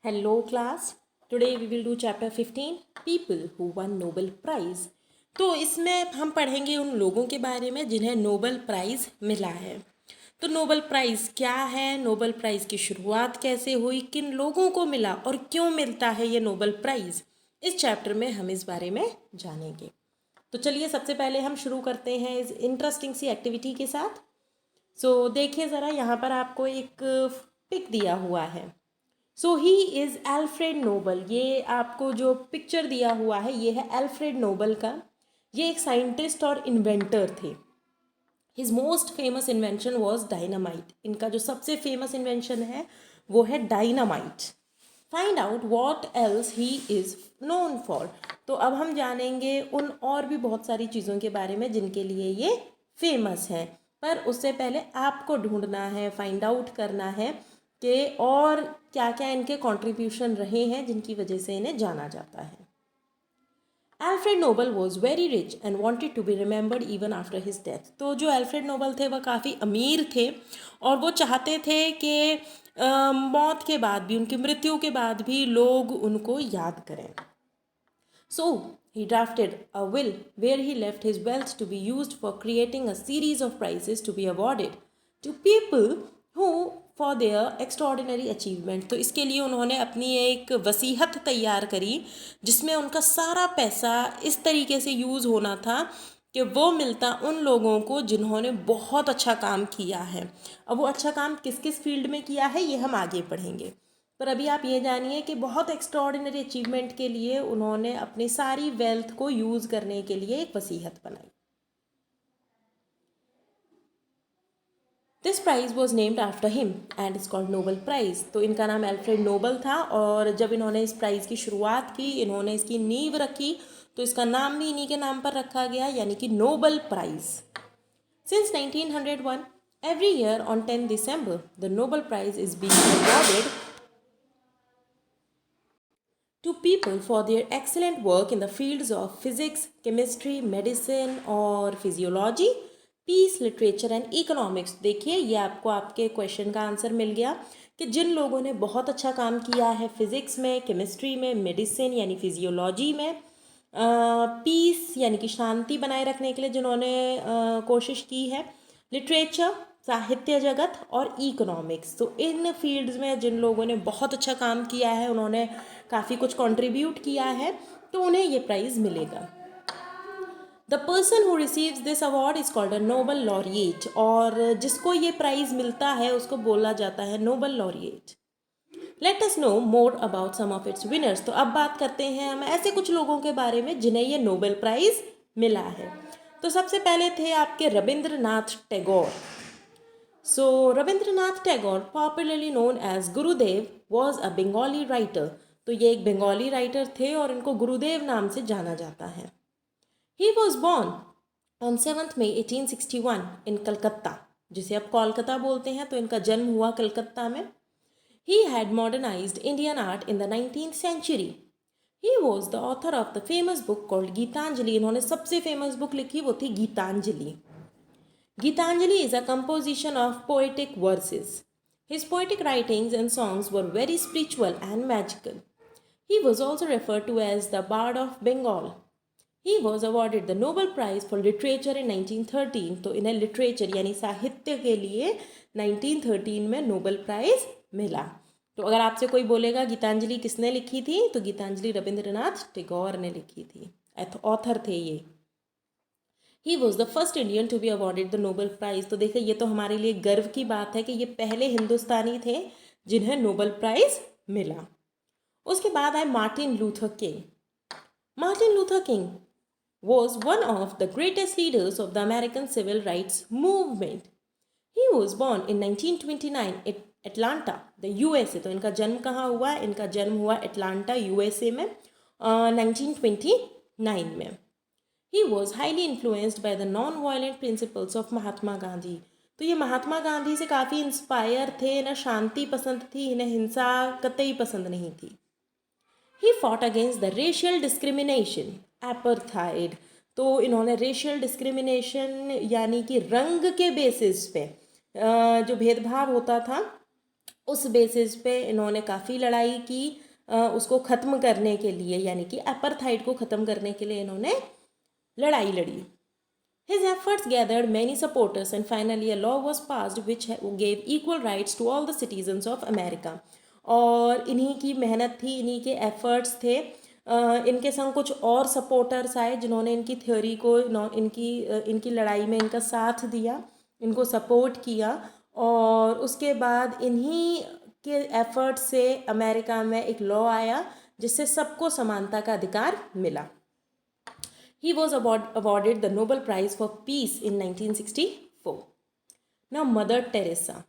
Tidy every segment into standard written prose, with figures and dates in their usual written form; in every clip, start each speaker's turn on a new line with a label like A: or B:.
A: Hello class, today we will do chapter 15 people who won Nobel Prize। तो इसमें हम पढ़ेंगे उन लोगों के बारे में जिन्हें नोबेल प्राइज़ मिला है। तो नोबेल प्राइज़ क्या है, नोबेल प्राइज़ की शुरुआत कैसे हुई, किन लोगों को मिला और क्यों मिलता है ये नोबेल प्राइज़, इस चैप्टर में हम इस बारे में जानेंगे। तो चलिए सबसे पहले हम शुरू करते हैं इस इंटरेस्टिंग सी एक्टिविटी के साथ। देखिए ज़रा, यहाँ पर आपको एक पिक दिया हुआ है। सो ही इज़ एल्फ्रेड नोबल। ये आपको जो पिक्चर दिया हुआ है ये है एल्फ्रेड नोबल का। ये एक साइंटिस्ट और इन्वेंटर थे। His most famous invention was dynamite. इनका जो सबसे फेमस इन्वेंशन है वो है dynamite. Find out what else he is known for. तो अब हम जानेंगे उन और भी बहुत सारी चीज़ों के बारे में जिनके लिए ये फेमस है, पर उससे पहले आपको ढूंढना है, फाइंड आउट करना है कि और क्या क्या इनके कंट्रीब्यूशन रहे हैं जिनकी वजह से इन्हें जाना जाता है। Alfred Nobel was very rich and wanted to be remembered even after his death. तो जो एल्फ्रेड नोबल थे वह काफ़ी अमीर थे और वो चाहते थे कि मौत के बाद भी, उनकी मृत्यु के बाद भी लोग उनको याद करें। So he drafted a will where he left his wealth to be used for creating a series of prizes to be awarded to people who for their extraordinary achievement। तो इसके लिए उन्होंने अपनी एक वसीहत तैयार करी जिसमें उनका सारा पैसा इस तरीके से यूज़ होना था कि वो मिलता उन लोगों को जिन्होंने बहुत अच्छा काम किया है। अब वो अच्छा काम किस किस फील्ड में किया है ये हम आगे पढ़ेंगे, पर अभी आप ये जानिए कि बहुत एक्स्ट्रॉर्डिनरी अचीवमेंट के लिए उन्होंने अपनी सारी वेल्थ को यूज़ करने के लिए एक वसीहत बनाई। This prize was named after him and is called Nobel prize. तो इनका नाम एल्फ्रेड नोबल था और जब इन्होंने इस प्राइज़ की शुरुआत की, इन्होंने इसकी नींव रखी, तो इसका नाम भी इन्हीं के नाम पर रखा गया, यानी कि Nobel prize. Since 1901 every year on 10 December the Nobel Prize is being awarded to people for their excellent work in the fields of physics, chemistry, medicine और physiology, peace, literature and economics। देखिए ये आपको आपके question का answer मिल गया कि जिन लोगों ने बहुत अच्छा काम किया है फिज़िक्स में, केमिस्ट्री में, मेडिसिन यानी फिजियोलॉजी में, पीस यानी कि शांति बनाए रखने के लिए जिन्होंने कोशिश की है, लिटरेचर साहित्य जगत और इकोनॉमिक्स। तो इन फील्ड्स में जिन लोगों ने बहुत अच्छा काम किया है, उन्होंने काफ़ी कुछ कंट्रीब्यूट किया है, तो उन्हें ये प्राइज़ मिलेगा। The person who receives this award is called a Nobel laureate. और जिसको ये प्राइज़ मिलता है उसको बोला जाता है Nobel laureate. Let us know more about some of its winners. तो अब बात करते हैं हम ऐसे कुछ लोगों के बारे में जिन्हें ये नोबेल प्राइज़ मिला है। तो सबसे पहले थे आपके Rabindranath Tagore. So Rabindranath Tagore, popularly known as Gurudev, was a Bengali writer। तो ये एक बंगाली राइटर थे और इनको गुरुदेव नाम से जाना जाता है। He was born on 7th May 1861 in Calcutta, जिसे अब कोलकाता बोलते हैं। तो इनका जन्म हुआ कलकत्ता में। He had modernized Indian art in the 19th century. He was the author of the famous book called Geetanjali. इन्होंने सबसे फेमस बुक लिखी वो थी Geetanjali. Gitanjali is a composition of poetic verses. His poetic writings and songs were very spiritual and magical. He was also referred to as the Bard of Bengal. He was awarded the Nobel Prize for Literature in 1913। तो इन्हें literature यानी साहित्य के लिए 1913 में Nobel prize मिला। तो अगर आपसे कोई बोलेगा गीतांजलि किसने लिखी थी, तो गीतांजलि रविंद्रनाथ टैगोर ने लिखी थी, ऑथर थे ये। He was the first Indian to be awarded the Nobel prize. तो देखिए ये तो हमारे लिए गर्व की बात है कि ये पहले हिंदुस्तानी थे जिन्हें नोबेल प्राइज़ मिला। उसके बाद आए Martin Luther King. Martin Luther King was one of the greatest leaders of the American civil rights movement. He was born in 1929 Atlanta the USA. तो इनका जन्म कहाँ हुआ? इनका जन्म हुआ एटलांटा यूएसए में 1929 में। He was highly influenced by the non-violent principles of Mahatma Gandhi. तो ये महात्मा गांधी से काफ़ी इंस्पायर थे। इन्हें शांति पसंद थी, इन्हें हिंसा कतई पसंद नहीं थी। He fought against the racial discrimination, apartheid। तो इन्होंने रेशियल डिस्क्रिमिनेशन यानी कि रंग के बेसिस पे जो भेदभाव होता था उस बेसिस पे इन्होंने काफ़ी लड़ाई की उसको ख़त्म करने के लिए, यानी कि अपार्थाइड को ख़त्म करने के लिए इन्होंने लड़ाई लड़ी. His efforts gathered many supporters and finally a law was passed which gave equal rights to all the citizens of America. और इन्हीं की मेहनत थी, इन्हीं के एफर्ट्स थे. इनके संग कुछ और सपोर्टर्स आए जिन्होंने इनकी थ्योरी को, इनकी लड़ाई में इनका साथ दिया, इनको सपोर्ट किया. और उसके बाद इन्हीं के एफर्ट से अमेरिका में एक लॉ आया जिससे सबको समानता का अधिकार मिला. He was awarded the Nobel Prize for Peace in 1964. Now, Mother Teresa.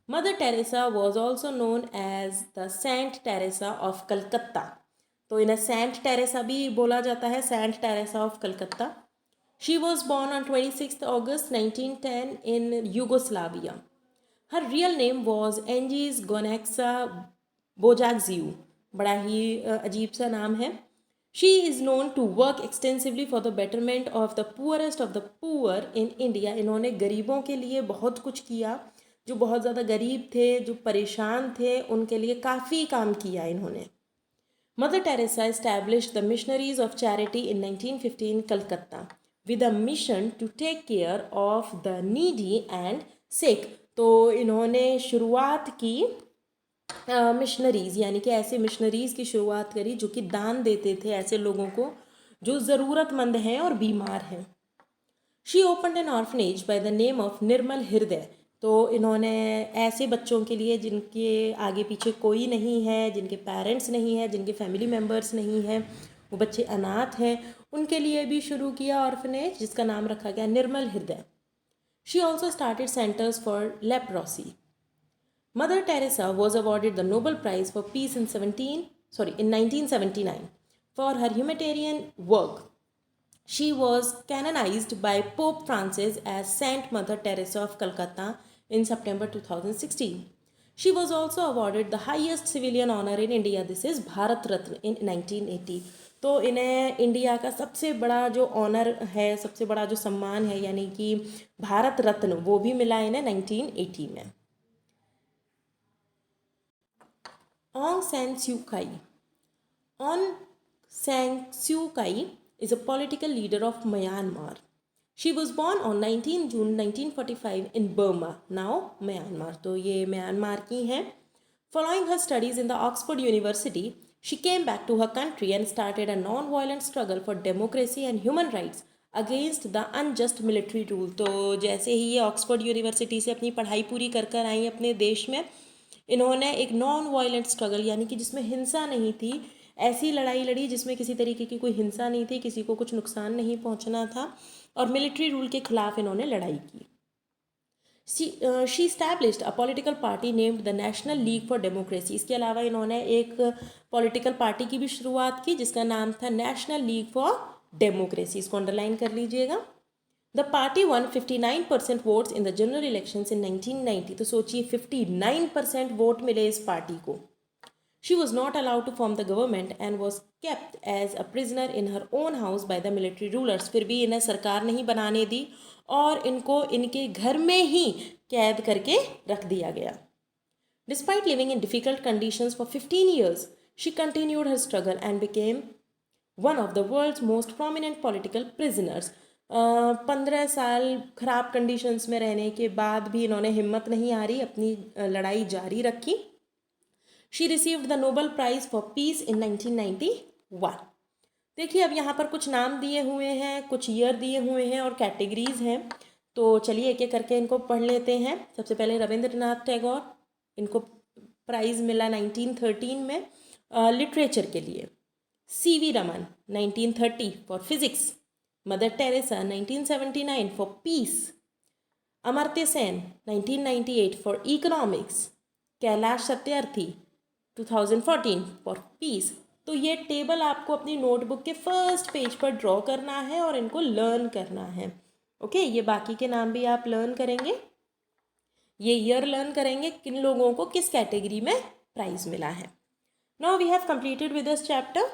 A: Mother Teresa was also known as the Saint Teresa of Calcutta. तो इन्हें सेंट टेरेसा भी बोला जाता है, saint Teresa of Calcutta. She was born on 26th August 1910 in Yugoslavia. Her real name was Angeles Gonexa Bojaxiu. बड़ा ही अजीब सा नाम है. She is known to work extensively for the betterment of the poorest of the poor in India. इन्होंने गरीबों के लिए बहुत कुछ किया, जो बहुत ज़्यादा गरीब थे, जो परेशान थे, उनके लिए काफ़ी काम किया इन्होंने. Mother Teresa established the Missionaries of Charity in 1915 in Calcutta with a mission to take care of the needy and sick. तो इन्होंने शुरुआत की मिशनरीज़, यानी कि ऐसे मिशनरीज़ की शुरुआत करी जो कि दान देते थे ऐसे लोगों को जो ज़रूरतमंद हैं और बीमार हैं. She opened an orphanage by the name of Nirmal Hriday. तो इन्होंने ऐसे बच्चों के लिए जिनके आगे पीछे कोई नहीं है, जिनके पेरेंट्स नहीं है, जिनके फैमिली मेम्बर्स नहीं हैं, वो बच्चे अनाथ हैं, उनके लिए भी शुरू किया ऑर्फनेज जिसका नाम रखा गया निर्मल हृदय. She also started centres for leprosy. Mother Teresa was awarded the Nobel Prize for Peace in 1979 for her humanitarian work. She was canonized by Pope Francis as Saint Mother Teresa of Calcutta in September 2016. She was also awarded the highest civilian honor in India, this is Bharat Ratna, in 1980. तो इन्हें India का सबसे बड़ा जो honour है, सबसे बड़ा जो सम्मान है, यानी कि भारत रत्न, वो भी मिला इन्हें 1980 में. Aung San Suu Kyi. Aung San Suu Kyi is a political leader of Myanmar. She was born on 19 June 1945 in Burma, now Myanmar. तो ये म्यांमार की हैं. Following her studies in the Oxford University, she came back to her country and started a non-violent struggle for democracy and human rights against the unjust military rule. तो जैसे ही ये Oxford university से अपनी पढ़ाई पूरी कर आई अपने देश में, इन्होंने एक नॉन वायलेंट स्ट्रगल, यानी कि जिसमें हिंसा नहीं थी, ऐसी लड़ाई लड़ी जिसमें किसी तरीके की कोई हिंसा नहीं थी, किसी को कुछ नुकसान नहीं पहुंचना था, और मिलिट्री रूल के खिलाफ इन्होंने लड़ाई की. She established a political party named the national league for democracy. इसके अलावा इन्होंने एक पॉलिटिकल पार्टी की भी शुरुआत की जिसका नाम था नेशनल लीग फॉर डेमोक्रेसी. इसको अंडरलाइन कर लीजिएगा. The party won 59% votes in the general elections in 1990. तो सोचिए 59% वोट मिले इस पार्टी को. She was not allowed to form the government and was kept as a prisoner in her own house by the military rulers. फिर भी इन्हें सरकार नहीं बनाने दी और इनको इनके घर में ही कैद करके रख दिया गया. Despite living in difficult conditions for 15 years, she continued her struggle and became one of the world's most prominent political prisoners. 15 साल ख़राब कंडीशंस में रहने के बाद भी इन्होंने हिम्मत नहीं हारी, अपनी लड़ाई जारी रखी. She received the Nobel prize for peace in 1991. देखिए अब यहाँ पर कुछ नाम दिए हुए हैं, कुछ ईयर दिए हुए हैं और कैटेगरीज़ हैं. तो चलिए एक एक करके इनको पढ़ लेते हैं. सबसे पहले रविंद्रनाथ टैगोर, इनको प्राइज़ मिला 1913 में लिटरेचर के लिए. CV Raman 1930 for physics. Mother Teresa 1979 for peace. Amartya Sen 1998 for economics. Kailash Satyarthi 2014 for peace. तो ये टेबल आपको अपनी नोटबुक के फर्स्ट पेज पर ड्रॉ करना है और इनको लर्न करना है. ओके, ये बाकी के नाम भी आप लर्न करेंगे, ये ईयर लर्न करेंगे किन लोगों को किस कैटेगरी में प्राइज़ मिला है. Now we have completed with this chapter.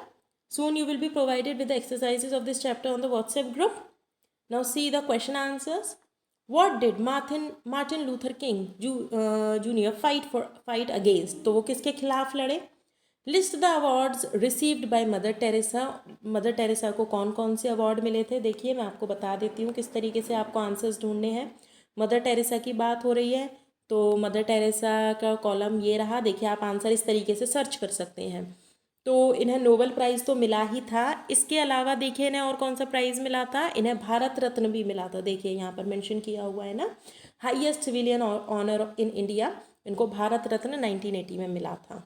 A: Soon you will be provided with the exercises of this chapter on the WhatsApp group. Now see the question answers. What did Martin Luther king junior fight against, तो वो किसके खिलाफ लड़े। List the awards received by mother Teresa, mother Teresa को कौन कौन से award मिले थे। देखिए मैं आपको बता देती हूँ किस तरीके से आपको आंसर्स ढूंढने हैं। मदर टेरेसा की बात हो रही है तो मदर टेरेसा का कॉलम ये रहा। देखिए आप आंसर इस तरीके से सर्च कर सकते हैं। तो इन्हें नोबेल प्राइज़ तो मिला ही था, इसके अलावा देखिए इन्हें और कौन सा प्राइज़ मिला था, इन्हें भारत रत्न भी मिला था। देखिए यहाँ पर मेंशन किया हुआ है ना, highest civilian honour in India, इनको भारत रत्न 1980 में मिला था।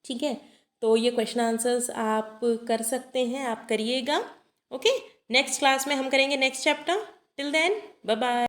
A: ठीक है, तो ये क्वेश्चन आंसर्स आप कर सकते हैं, आप करिएगा। ओके, नेक्स्ट क्लास में हम करेंगे next chapter. Till then bye bye.